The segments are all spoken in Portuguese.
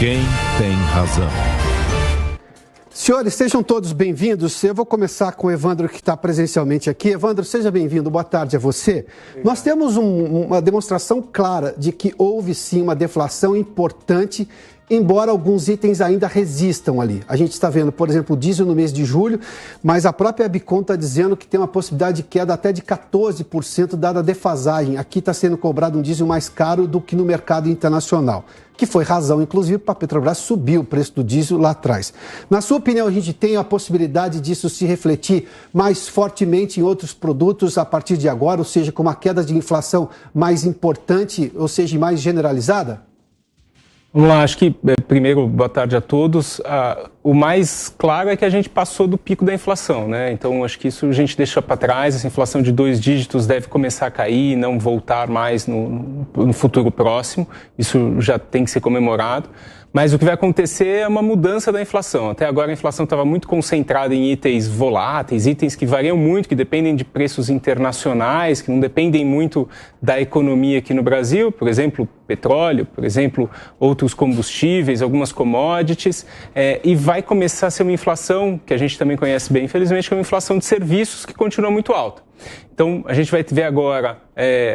Quem tem razão? Senhores, sejam todos bem-vindos. Eu vou começar com o Evandro, que está presencialmente aqui. Evandro, seja bem-vindo. Boa tarde a você. Nós temos uma demonstração clara de que houve, sim, uma deflação importante, embora alguns itens ainda resistam ali. A gente está vendo, por exemplo, o diesel no mês de julho, mas a própria Abicom está dizendo que tem uma possibilidade de queda até de 14%, dada a defasagem. Aqui está sendo cobrado um diesel mais caro do que no mercado internacional, que foi razão, inclusive, para a Petrobras subir o preço do diesel lá atrás. Na sua opinião, a gente tem a possibilidade disso se refletir mais fortemente em outros produtos a partir de agora, ou seja, com uma queda de inflação mais importante, ou seja, mais generalizada? Vamos lá, acho que, primeiro, boa tarde a todos. O mais claro é que a gente passou do pico da inflação, né? Então, acho que isso a gente deixa para trás. Essa inflação de 2 dígitos deve começar a cair e não voltar mais no futuro próximo. Isso já tem que ser comemorado. Mas o que vai acontecer é uma mudança da inflação. Até agora a inflação estava muito concentrada em itens voláteis, itens que variam muito, que dependem de preços internacionais, que não dependem muito da economia aqui no Brasil, por exemplo, petróleo, por exemplo, outros combustíveis, algumas commodities, e vai começar a ser uma inflação, que a gente também conhece bem, infelizmente, que é uma inflação de serviços que continua muito alta. Então, a gente vai ver agora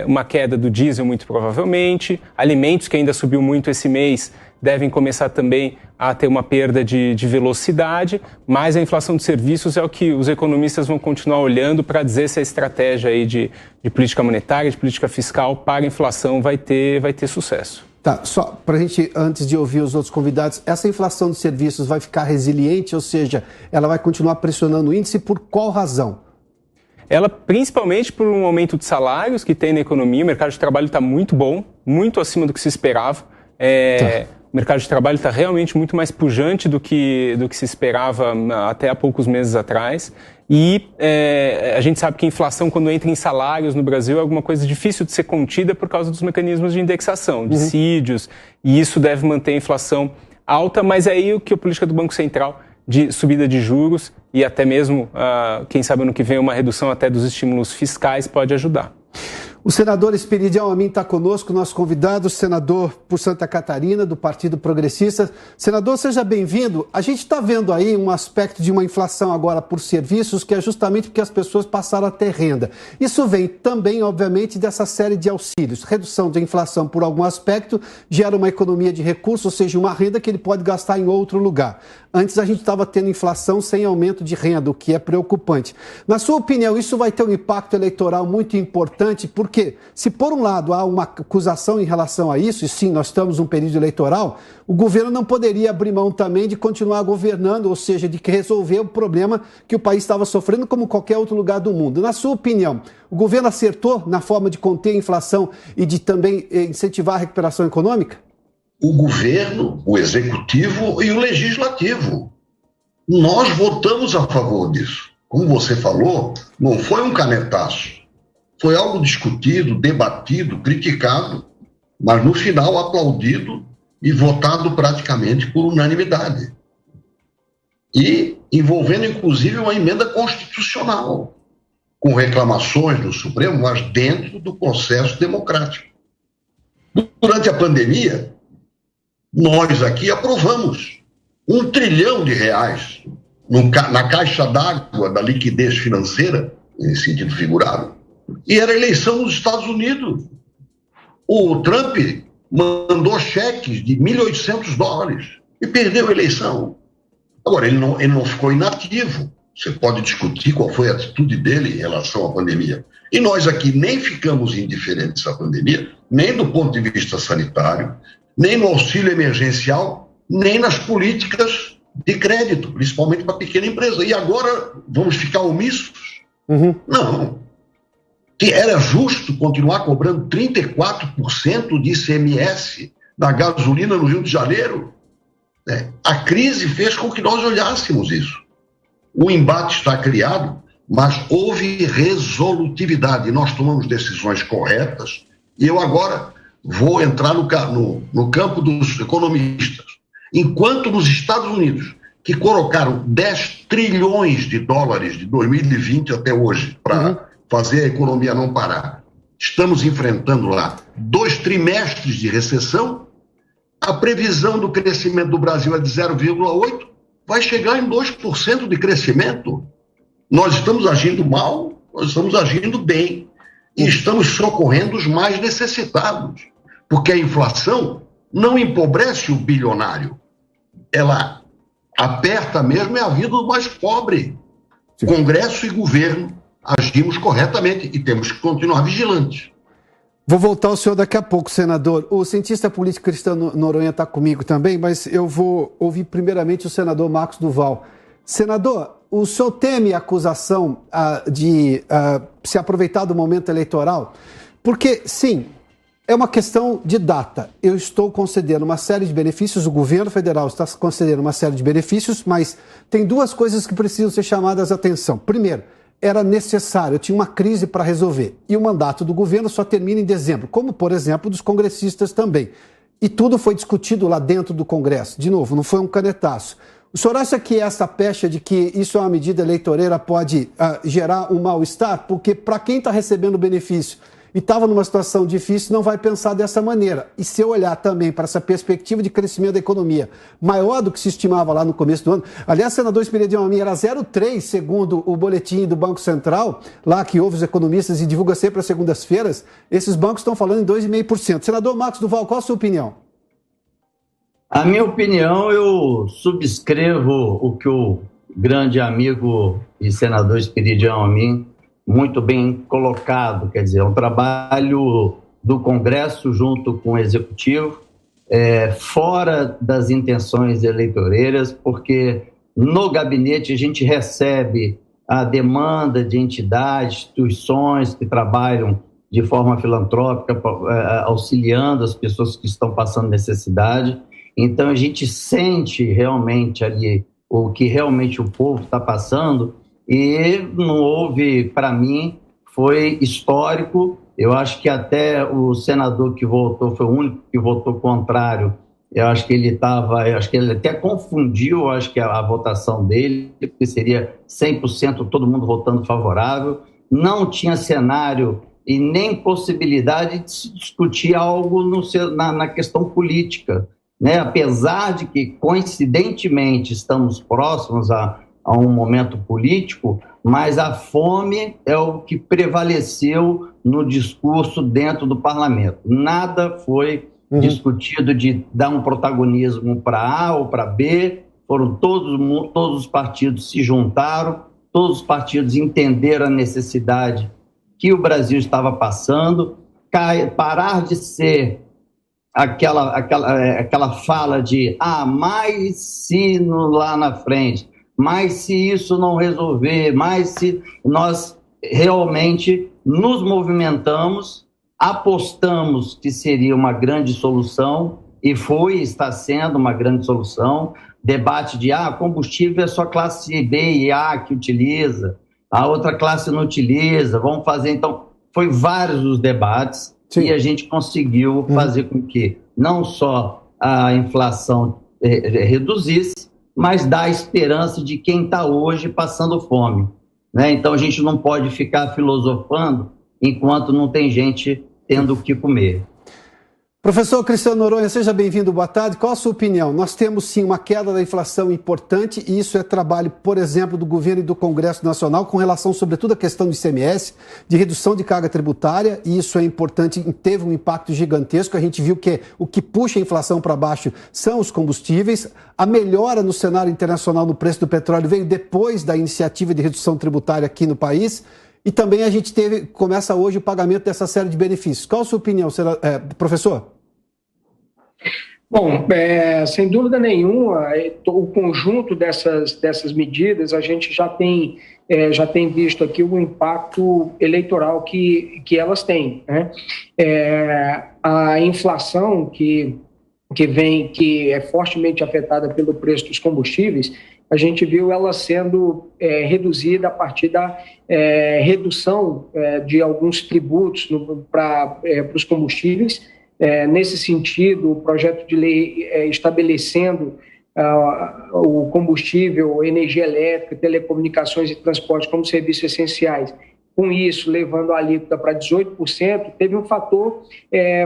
uma queda do diesel, muito provavelmente, alimentos que ainda subiu muito esse mês, devem começar também a ter uma perda de velocidade, mas a inflação de serviços é o que os economistas vão continuar olhando para dizer se a estratégia aí de política monetária, de política fiscal para a inflação vai ter sucesso. Tá, só para a gente, antes de ouvir os outros convidados, essa inflação de serviços vai ficar resiliente, ou seja, ela vai continuar pressionando o índice por qual razão? Ela, principalmente por um aumento de salários que tem na economia, o mercado de trabalho está muito bom, muito acima do que se esperava. O mercado de trabalho está realmente muito mais pujante do que se esperava até há poucos meses atrás. E a gente sabe que a inflação, quando entra em salários no Brasil, é alguma coisa difícil de ser contida por causa dos mecanismos de indexação, dissídios, e isso deve manter a inflação alta, mas é aí o que a política do Banco Central de subida de juros e até mesmo, quem sabe ano que vem, uma redução até dos estímulos fiscais pode ajudar. O senador Esperidião Amin está conosco, nosso convidado, senador por Santa Catarina, do Partido Progressista. Senador, seja bem-vindo. A gente está vendo aí um aspecto de uma inflação agora por serviços, que é justamente porque as pessoas passaram a ter renda. Isso vem também, obviamente, dessa série de auxílios. Redução da inflação por algum aspecto gera uma economia de recursos, ou seja, uma renda que ele pode gastar em outro lugar. Antes a gente estava tendo inflação sem aumento de renda, o que é preocupante. Na sua opinião, isso vai ter um impacto eleitoral muito importante, porque se por um lado há uma acusação em relação a isso, e sim, nós estamos num período eleitoral, o governo não poderia abrir mão também de continuar governando, ou seja, de resolver o problema que o país estava sofrendo como qualquer outro lugar do mundo. Na sua opinião, o governo acertou na forma de conter a inflação e de também incentivar a recuperação econômica? O governo, o executivo e o legislativo. Nós votamos a favor disso. Como você falou, não foi um canetaço. Foi algo discutido, debatido, criticado, mas no final aplaudido e votado praticamente por unanimidade. E envolvendo inclusive uma emenda constitucional, com reclamações no Supremo, mas dentro do processo democrático. Durante a pandemia, nós aqui aprovamos R$1 trilhão na caixa d'água da liquidez financeira, em sentido figurado, e era eleição nos Estados Unidos. O Trump mandou cheques de $1.800 e perdeu a eleição. Agora, ele não ficou inativo. Você pode discutir qual foi a atitude dele em relação à pandemia. E nós aqui nem ficamos indiferentes à pandemia, nem do ponto de vista sanitário, nem no auxílio emergencial, nem nas políticas de crédito, principalmente para a pequena empresa. E agora vamos ficar omissos? Não. Que era justo continuar cobrando 34% de ICMS da gasolina no Rio de Janeiro? A crise fez com que nós olhássemos isso. O embate está criado, mas houve resolutividade. Nós tomamos decisões corretas e eu agora vou entrar no campo dos economistas. Enquanto nos Estados Unidos, que colocaram $10 trilhões de 2020 até hoje para fazer a economia não parar, estamos enfrentando lá 2 trimestres de recessão, A previsão do crescimento do Brasil é de 0,8%, vai chegar em 2% de crescimento. Nós estamos agindo mal, nós estamos agindo bem. E estamos socorrendo os mais necessitados. Porque a inflação não empobrece o bilionário. Ela aperta mesmo a vida do mais pobre. Congresso e governo agimos corretamente e temos que continuar vigilantes. Vou voltar ao senhor daqui a pouco, senador. O cientista político Cristiano Noronha está comigo também, mas eu vou ouvir primeiramente o senador Marcos Duval. Senador, o senhor teme a acusação de se aproveitar do momento eleitoral? Porque, sim, é uma questão de data. Eu estou concedendo uma série de benefícios, o governo federal está concedendo uma série de benefícios, mas tem duas coisas que precisam ser chamadas a atenção. Primeiro, era necessário, tinha uma crise para resolver. E o mandato do governo só termina em dezembro, como, por exemplo, dos congressistas também. E tudo foi discutido lá dentro do Congresso. De novo, não foi um canetaço. O senhor acha que essa pecha de que isso é uma medida eleitoreira pode gerar um mal-estar? Porque para quem está recebendo benefício e estava numa situação difícil, não vai pensar dessa maneira. E se eu olhar também para essa perspectiva de crescimento da economia maior do que se estimava lá no começo do ano, aliás, senador Esperidião Amin, era 0,3 segundo o boletim do Banco Central, lá que ouve os economistas e divulga sempre às segundas-feiras, esses bancos estão falando em 2,5%. Senador Marcos Duval, qual a sua opinião? A minha opinião, eu subscrevo o que o grande amigo e senador Esperidião Amin muito bem colocado, quer dizer, é um trabalho do Congresso junto com o Executivo, fora das intenções eleitoreiras, porque no gabinete a gente recebe a demanda de entidades, instituições que trabalham de forma filantrópica, auxiliando as pessoas que estão passando necessidade. Então a gente sente realmente ali o que realmente o povo está passando. E não houve, para mim, foi histórico. Eu acho que até o senador que votou, foi o único que votou contrário. Eu acho que ele até confundiu, acho que a votação dele, porque seria 100% todo mundo votando favorável. Não tinha cenário e nem possibilidade de se discutir algo na questão política, né? Apesar de que, coincidentemente, estamos próximos a um momento político, mas a fome é o que prevaleceu no discurso dentro do parlamento. Nada foi discutido de dar um protagonismo para A ou para B, foram todos os partidos se juntaram, todos os partidos entenderam a necessidade que o Brasil estava passando, parar de ser aquela fala de mais se lá na frente, mas se isso não resolver, mas se nós realmente nos movimentamos, apostamos que seria uma grande solução, e está sendo uma grande solução. Debate de combustível é só classe B e A que utiliza, a outra classe não utiliza, vamos fazer. Então, foi vários os debates. Sim. E a gente conseguiu fazer com que não só a inflação reduzisse, mas dá a esperança de quem está hoje passando fome, né? Então a gente não pode ficar filosofando enquanto não tem gente tendo o que comer. Professor Cristiano Noronha, seja bem-vindo, boa tarde. Qual a sua opinião? Nós temos sim uma queda da inflação importante e isso é trabalho, por exemplo, do governo e do Congresso Nacional com relação, sobretudo, à questão do ICMS, de redução de carga tributária, e isso é importante, teve um impacto gigantesco. A gente viu que o que puxa a inflação para baixo são os combustíveis. A melhora no cenário internacional no preço do petróleo veio depois da iniciativa de redução tributária aqui no país. E também a gente começa hoje o pagamento dessa série de benefícios. Qual a sua opinião, professor? Bom, sem dúvida nenhuma, o conjunto dessas medidas, a gente já tem visto aqui o impacto eleitoral que elas têm, né? A inflação que é fortemente afetada pelo preço dos combustíveis, a gente viu ela sendo reduzida a partir da redução de alguns tributos para os combustíveis. Nesse sentido, o projeto de lei estabelecendo o combustível, energia elétrica, telecomunicações e transporte como serviços essenciais com isso levando a alíquota para 18%, teve um fator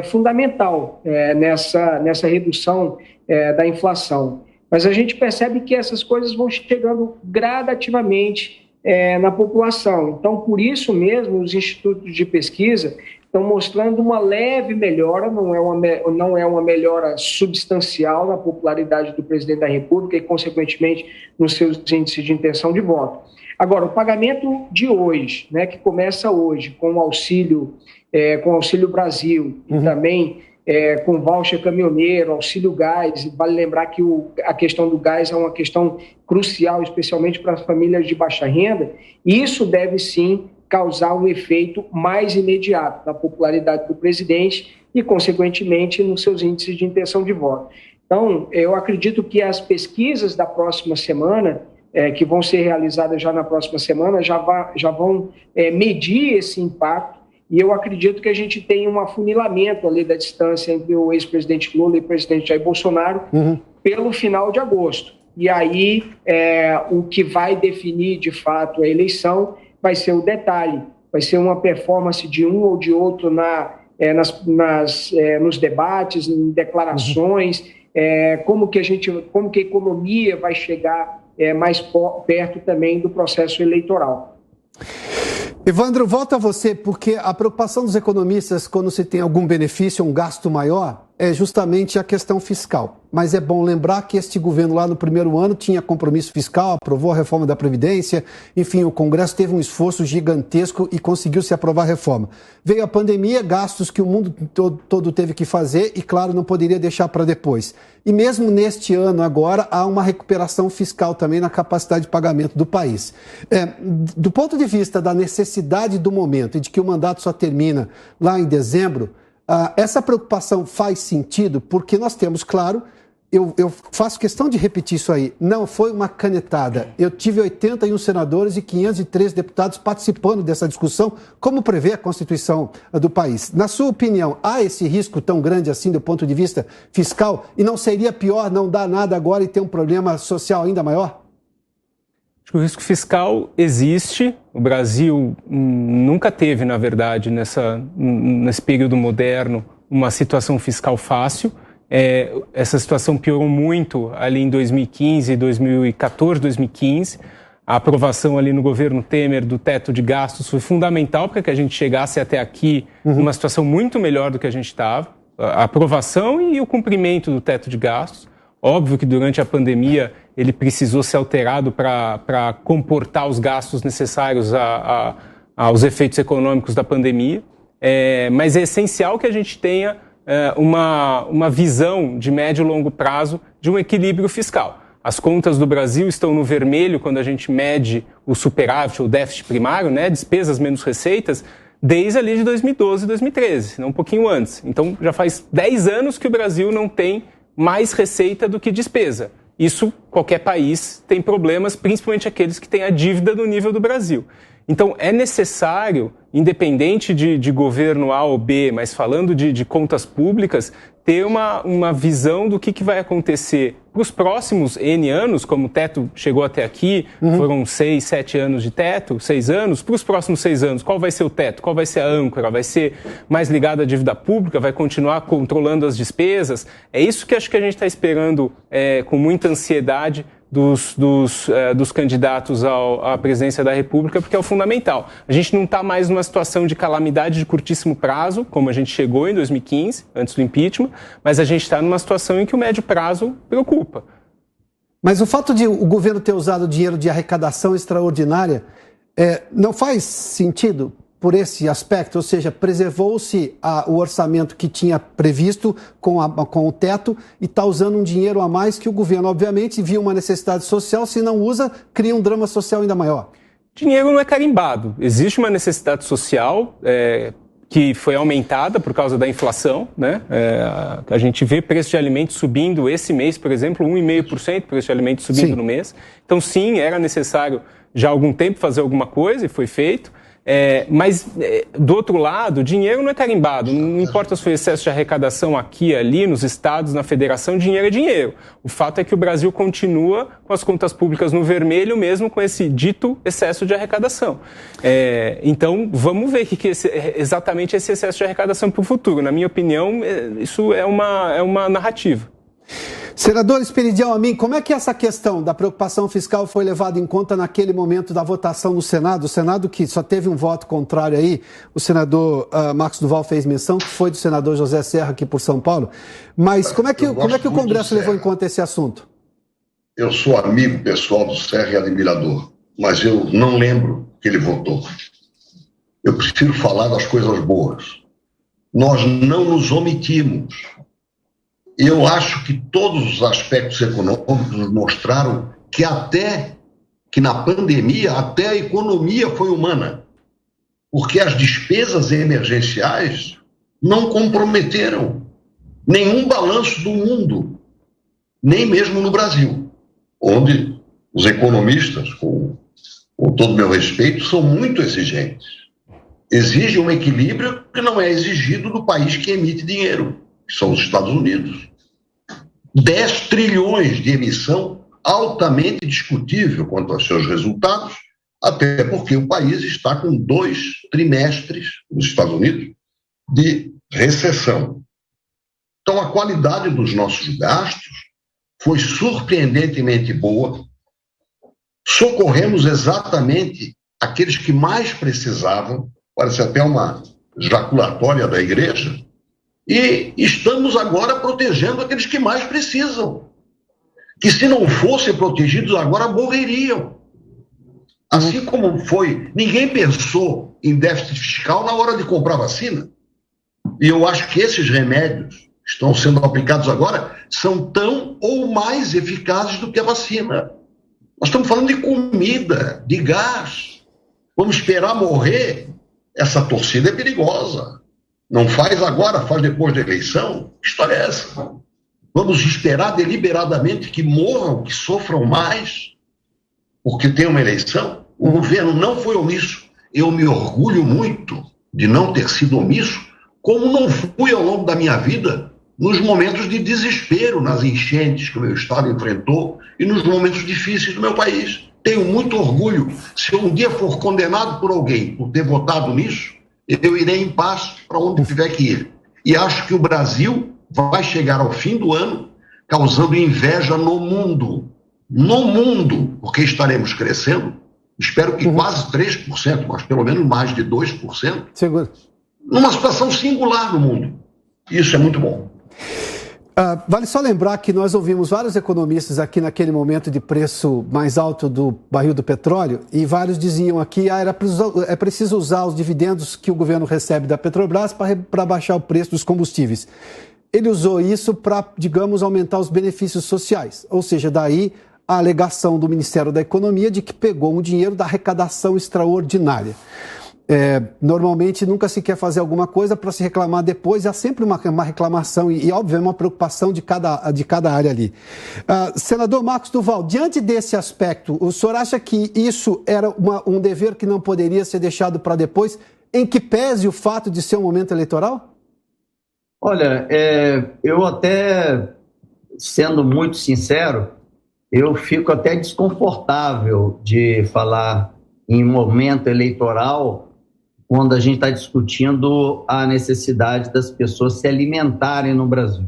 fundamental nessa redução da inflação. Mas a gente percebe que essas coisas vão chegando gradativamente na população. Então, por isso mesmo, os institutos de pesquisa estão mostrando uma leve melhora, não é uma melhora substancial na popularidade do presidente da República e, consequentemente, nos seus índices de intenção de voto. Agora, o pagamento de hoje, né, que começa hoje com o Auxílio Brasil e também com voucher caminhoneiro, auxílio gás, vale lembrar que a questão do gás é uma questão crucial, especialmente para as famílias de baixa renda, isso deve sim causar um efeito mais imediato na popularidade do presidente e, consequentemente, nos seus índices de intenção de voto. Então, eu acredito que as pesquisas da próxima semana, que vão ser realizadas já na próxima semana, já vão medir esse impacto. E eu acredito que a gente tem um afunilamento ali da distância entre o ex-presidente Lula e o presidente Jair Bolsonaro pelo final de agosto. E aí o que vai definir de fato a eleição vai ser o detalhe, vai ser uma performance de um ou de outro nos debates, em declarações, como que a economia vai chegar mais perto também do processo eleitoral. Evandro, volto a você, porque a preocupação dos economistas quando se tem algum benefício, um gasto maior, é justamente a questão fiscal. Mas é bom lembrar que este governo lá no primeiro ano tinha compromisso fiscal, aprovou a reforma da Previdência, enfim, o Congresso teve um esforço gigantesco e conseguiu se aprovar a reforma. Veio a pandemia, gastos que o mundo todo teve que fazer e, claro, não poderia deixar para depois. E mesmo neste ano agora, há uma recuperação fiscal também na capacidade de pagamento do país. Do ponto de vista da necessidade do momento e de que o mandato só termina lá em dezembro, essa preocupação faz sentido porque nós temos, claro, eu faço questão de repetir isso aí, não foi uma canetada. Eu tive 81 senadores e 503 deputados participando dessa discussão, como prevê a Constituição do país. Na sua opinião, há esse risco tão grande assim do ponto de vista fiscal? E não seria pior não dar nada agora e ter um problema social ainda maior? O risco fiscal existe, o Brasil nunca teve, na verdade, nesse período moderno, uma situação fiscal fácil. Essa situação piorou muito ali em 2015, 2014, 2015. A aprovação ali no governo Temer do teto de gastos foi fundamental para que a gente chegasse até aqui numa situação muito melhor do que a gente estava. A aprovação e o cumprimento do teto de gastos. Óbvio que durante a pandemia ele precisou ser alterado para comportar os gastos necessários aos efeitos econômicos da pandemia, mas é essencial que a gente tenha uma visão de médio e longo prazo de um equilíbrio fiscal. As contas do Brasil estão no vermelho quando a gente mede o superávit ou déficit primário, né, despesas menos receitas, desde ali de 2012 e 2013, não um pouquinho antes. Então já faz 10 anos que o Brasil não tem mais receita do que despesa. Isso, qualquer país tem problemas, principalmente aqueles que têm a dívida no nível do Brasil. Então, é necessário, independente de governo A ou B, mas falando de contas públicas, ter uma visão do que vai acontecer para os próximos N anos, como o teto chegou até aqui, foram 6, 7 anos de teto, 6 anos, para os próximos 6 anos, qual vai ser o teto, qual vai ser a âncora, vai ser mais ligado à dívida pública, vai continuar controlando as despesas? É isso que acho que a gente está esperando com muita ansiedade dos candidatos à presidência da República, porque é o fundamental. A gente não está mais numa situação de calamidade de curtíssimo prazo, como a gente chegou em 2015, antes do impeachment, mas a gente está numa situação em que o médio prazo preocupa. Mas o fato de o governo ter usado dinheiro de arrecadação extraordinária não faz sentido por esse aspecto? Ou seja, preservou-se o orçamento que tinha previsto com o teto e está usando um dinheiro a mais que o governo, obviamente, viu uma necessidade social, se não usa, cria um drama social ainda maior. Dinheiro não é carimbado. Existe uma necessidade social que foi aumentada por causa da inflação, né? A gente vê preço de alimentos subindo esse mês, por exemplo, 1,5% preço de alimentos subindo no mês. Então, sim, era necessário já há algum tempo fazer alguma coisa e foi feito. Mas, do outro lado, o dinheiro não é carimbado. Não importa se foi excesso de arrecadação aqui, ali, nos estados, na federação, dinheiro é dinheiro. O fato é que o Brasil continua com as contas públicas no vermelho, mesmo com esse dito excesso de arrecadação. Então, vamos ver exatamente esse excesso de arrecadação para o futuro. Na minha opinião, isso é uma narrativa. Senador Esperidião Amin, como é que essa questão da preocupação fiscal foi levada em conta naquele momento da votação no Senado? O Senado que só teve um voto contrário aí, o senador Marcos Duval fez menção, que foi do senador José Serra aqui por São Paulo. Mas como é que o Congresso levou em conta esse assunto? Eu sou amigo pessoal do Serra e admirador, mas eu não lembro que ele votou. Eu prefiro falar das coisas boas. Nós não nos omitimos. Eu acho que todos os aspectos econômicos mostraram que na pandemia até a economia foi humana, porque as despesas emergenciais não comprometeram nenhum balanço do mundo, nem mesmo no Brasil, onde os economistas, com todo o meu respeito, são muito exigentes. Exige um equilíbrio que não é exigido do país que emite dinheiro, que são os Estados Unidos. 10 trilhões de emissão, altamente discutível quanto aos seus resultados, até porque o país está com 2 trimestres, nos Estados Unidos, de recessão. Então, a qualidade dos nossos gastos foi surpreendentemente boa. Socorremos exatamente aqueles que mais precisavam, parece até uma jaculatória da igreja, e estamos agora protegendo aqueles que mais precisam, que se não fossem protegidos agora morreriam. Assim como foi, ninguém pensou em déficit fiscal na hora de comprar vacina. E eu acho que esses remédios que estão sendo aplicados agora são tão ou mais eficazes do que a vacina. Nós estamos falando de comida, de gás. Vamos esperar morrer? Essa torcida é perigosa. Não faz agora, faz depois da eleição? Que história é essa? Vamos esperar deliberadamente que morram, que sofram mais, porque tem uma eleição? O governo não foi omisso. Eu me orgulho muito de não ter sido omisso, como não fui ao longo da minha vida, nos momentos de desespero, nas enchentes que o meu estado enfrentou e nos momentos difíceis do meu país. Tenho muito orgulho. Se eu um dia for condenado por alguém por ter votado nisso, eu irei em paz para onde tiver que ir. E acho que o Brasil vai chegar ao fim do ano causando inveja no mundo. No mundo, porque estaremos crescendo, espero que quase 3%, mas pelo menos mais de 2%, seguro, numa situação singular no mundo. Isso é muito bom. Vale só lembrar que nós ouvimos vários economistas aqui naquele momento de preço mais alto do barril do petróleo e vários diziam aqui é preciso usar os dividendos que o governo recebe da Petrobras para baixar o preço dos combustíveis. Ele usou isso para, digamos, aumentar os benefícios sociais, ou seja, daí a alegação do Ministério da Economia de que pegou um dinheiro da arrecadação extraordinária. Normalmente nunca se quer fazer alguma coisa para se reclamar depois, há sempre uma reclamação e óbvio, uma preocupação de cada área ali. Senador Marcos Duval, diante desse aspecto, o senhor acha que isso era um dever que não poderia ser deixado para depois, em que pese o fato de ser um momento eleitoral? Olha, eu até, sendo muito sincero, eu fico até desconfortável de falar em momento eleitoral quando a gente está discutindo a necessidade das pessoas se alimentarem no Brasil.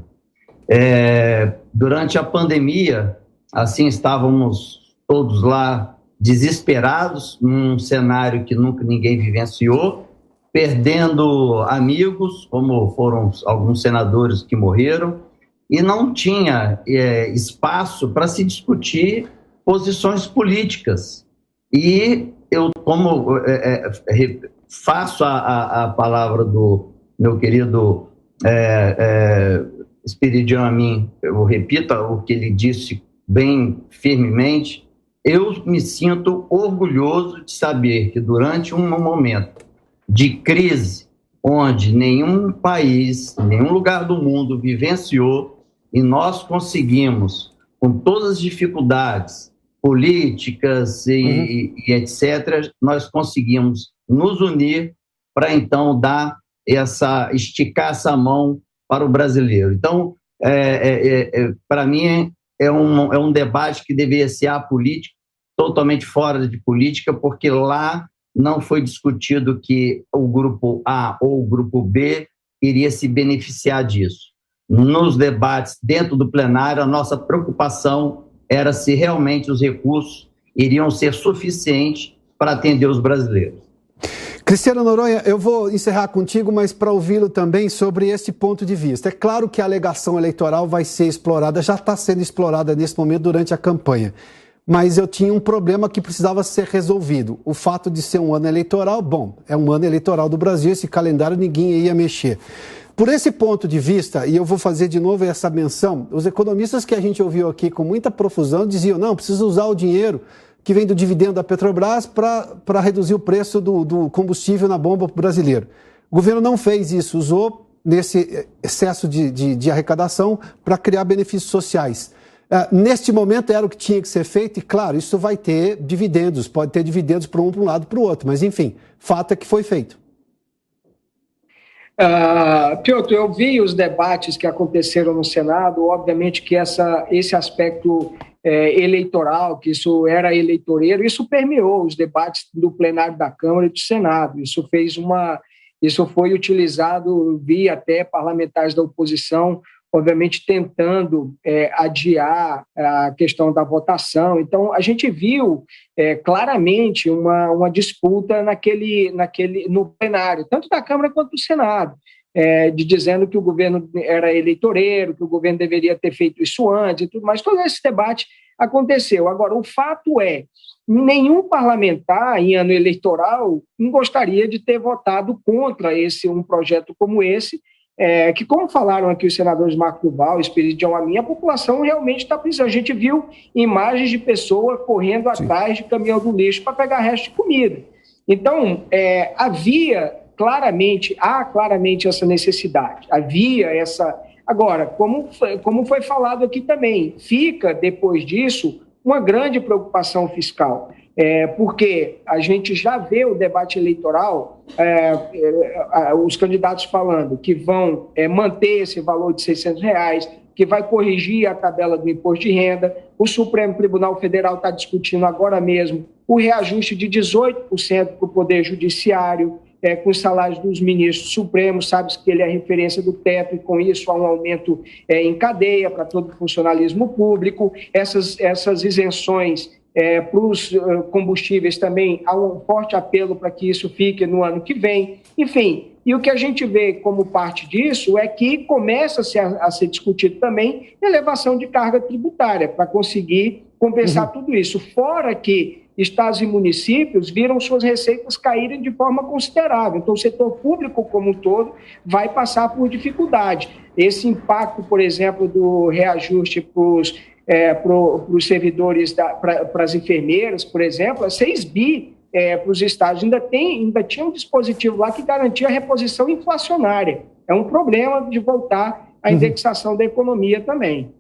Durante a pandemia, assim, estávamos todos lá desesperados, num cenário que nunca ninguém vivenciou, perdendo amigos, como foram alguns senadores que morreram, e não tinha espaço para se discutir posições políticas. E eu, como faço a palavra do meu querido Esperidião Amin, eu repito o que ele disse bem firmemente, eu me sinto orgulhoso de saber que durante um momento de crise, onde nenhum país, nenhum lugar do mundo vivenciou, e nós conseguimos, com todas as dificuldades, políticas e etc., nós conseguimos nos unir para então esticar essa mão para o brasileiro. Então, para mim, é um debate que deveria ser apolítico, totalmente fora de política, porque lá não foi discutido que o grupo A ou o grupo B iria se beneficiar disso. Nos debates dentro do plenário, a nossa preocupação era se realmente os recursos iriam ser suficientes para atender os brasileiros. Cristiano Noronha, eu vou encerrar contigo, mas para ouvi-lo também sobre esse ponto de vista. É claro que a alegação eleitoral vai ser explorada, já está sendo explorada nesse momento durante a campanha. Mas eu tinha um problema que precisava ser resolvido. O fato de ser um ano eleitoral, bom, é um ano eleitoral do Brasil, esse calendário ninguém ia mexer. Por esse ponto de vista, e eu vou fazer de novo essa menção, os economistas que a gente ouviu aqui com muita profusão diziam, não, precisa usar o dinheiro que vem do dividendo da Petrobras para reduzir o preço do combustível na bomba brasileiro. O governo não fez isso, usou nesse excesso de arrecadação para criar benefícios sociais. Neste momento era o que tinha que ser feito e, claro, isso vai ter dividendos, pode ter dividendos para um lado para o outro, mas, enfim, fato é que foi feito. Piotr, eu vi os debates que aconteceram no Senado, obviamente que esse aspecto eleitoral, que isso era eleitoreiro, isso permeou os debates do plenário da Câmara e do Senado, isso foi utilizado, vi até parlamentares da oposição, obviamente tentando adiar a questão da votação. Então, a gente viu claramente uma disputa no plenário, tanto da Câmara quanto do Senado, dizendo que o governo era eleitoreiro, que o governo deveria ter feito isso antes e tudo mais. Todo esse debate aconteceu. Agora, o fato é, nenhum parlamentar em ano eleitoral gostaria de ter votado contra um projeto como esse, que, como falaram aqui os senadores Marco Duval e Esperidião Amin, a população realmente está precisando. A gente viu imagens de pessoas correndo atrás de caminhão do lixo para pegar resto de comida. Então, há claramente essa necessidade, havia essa... Agora, como foi falado aqui também, fica, depois disso, uma grande preocupação fiscal, porque a gente já vê o debate eleitoral, os candidatos falando que vão manter esse valor de R$600, que vai corrigir a tabela do imposto de renda. O Supremo Tribunal Federal está discutindo agora mesmo o reajuste de 18% para o Poder Judiciário, com os salários dos ministros supremos, sabe-se que ele é a referência do teto, e com isso há um aumento em cadeia para todo o funcionalismo público. Essas isenções para os combustíveis também, há um forte apelo para que isso fique no ano que vem. Enfim, e o que a gente vê como parte disso é que começa a ser discutido também elevação de carga tributária para conseguir compensar tudo isso. Fora que estados e municípios viram suas receitas caírem de forma considerável. Então, o setor público como um todo vai passar por dificuldade. Esse impacto, por exemplo, do reajuste para os servidores, para as enfermeiras, por exemplo, é 6 bi para os estados. Ainda tinha um dispositivo lá que garantia a reposição inflacionária. É um problema de voltar à indexação da economia também.